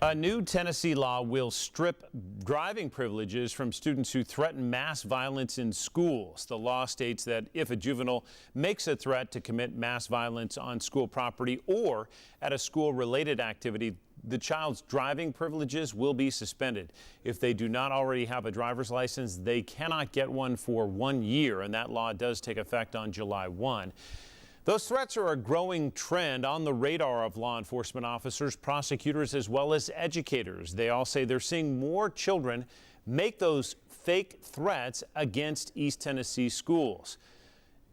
A new Tennessee law will strip driving privileges from students who threaten mass violence in schools. The law states that if a juvenile makes a threat to commit mass violence on school property or at a school-related activity, the child's driving privileges will be suspended. If they do not already have a driver's license, they cannot get one for 1 year, and that law does take effect on July 1. Those threats are a growing trend on the radar of law enforcement officers, prosecutors, as well as educators. They all say they're seeing more children make those fake threats against East Tennessee schools.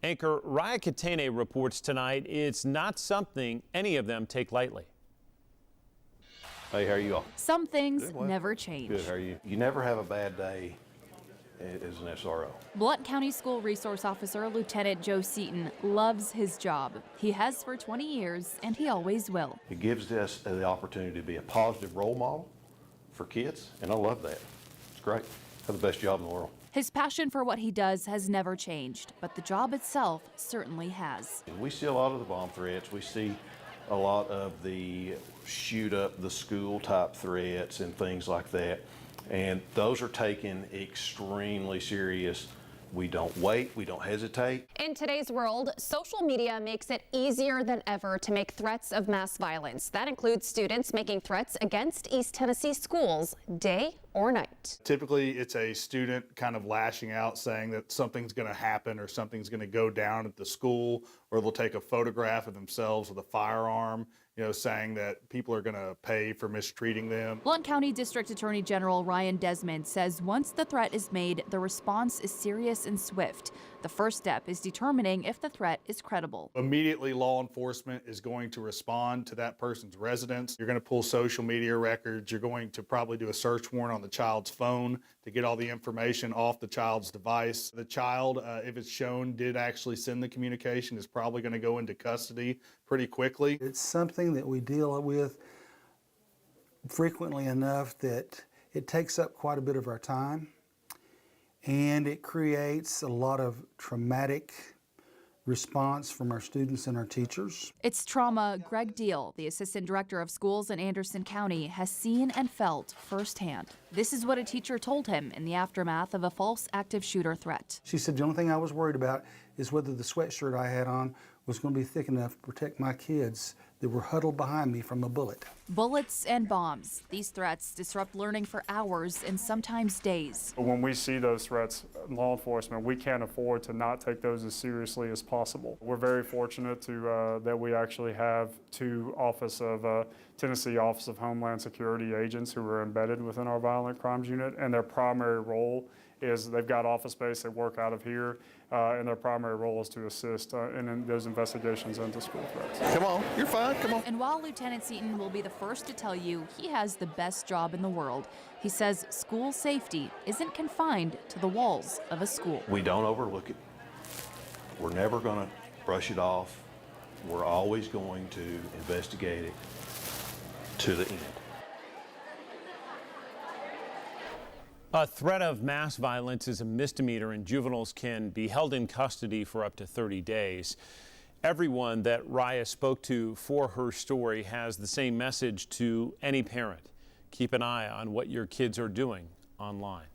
Anchor Raya Katene reports tonight it's not something any of them take lightly. Hey, how are you all? Some things never change. Good, how are you? You never have a bad day as an SRO. Blount County School Resource Officer Lieutenant Joe Seaton loves his job. He has for 20 years, and he always will. It gives us the opportunity to be a positive role model for kids, and I love that. It's great. Have the best job in the world. His passion for what he does has never changed, but the job itself certainly has. We see a lot of the bomb threats. We see a lot of the shoot up the school type threats and things like that. And those are taken extremely serious. We don't wait, we don't hesitate. In today's world, social media makes it easier than ever to make threats of mass violence. That includes students making threats against East Tennessee schools, day or night. Typically, it's a student kind of lashing out saying that something's going to happen or something's going to go down at the school, or they'll take a photograph of themselves with a firearm, saying that people are going to pay for mistreating them. Blount County District Attorney General Ryan Desmond says once the threat is made, the response is serious and swift. The first step is determining if the threat is credible. Immediately, law enforcement is going to respond to that person's residence. You're going to pull social media records. You're going to probably do a search warrant on the child's phone to get all the information off the child's device. The child, if it's shown, did actually send the communication, is probably going to go into custody pretty quickly. It's something that we deal with frequently enough that it takes up quite a bit of our time, and it creates a lot of traumatic response from our students and our teachers. It's trauma Greg Deal, the Assistant Director of Schools in Anderson County, has seen and felt firsthand. This is what a teacher told him in the aftermath of a false active shooter threat. She said the only thing I was worried about is whether the sweatshirt I had on was going to be thick enough to protect my kids that were huddled behind me from a bullet. Bullets and bombs. These threats disrupt learning for hours and sometimes days. When we see those threats, law enforcement, we can't afford to not take those as seriously as possible. We're very fortunate that we actually have two Tennessee Office of Homeland Security agents who are embedded within our violent crimes unit, and their primary role is they've got office space, they work out of here, and their primary role is to assist in those investigations into school threats. Come on, you're fine, come on. And while Lieutenant Seaton will be the first to tell you he has the best job in the world, he says school safety isn't confined to the walls of a school. We don't overlook it. We're never going to brush it off. We're always going to investigate it to the end. A threat of mass violence is a misdemeanor, and juveniles can be held in custody for up to 30 days. Everyone that Raya spoke to for her story has the same message to any parent. Keep an eye on what your kids are doing online.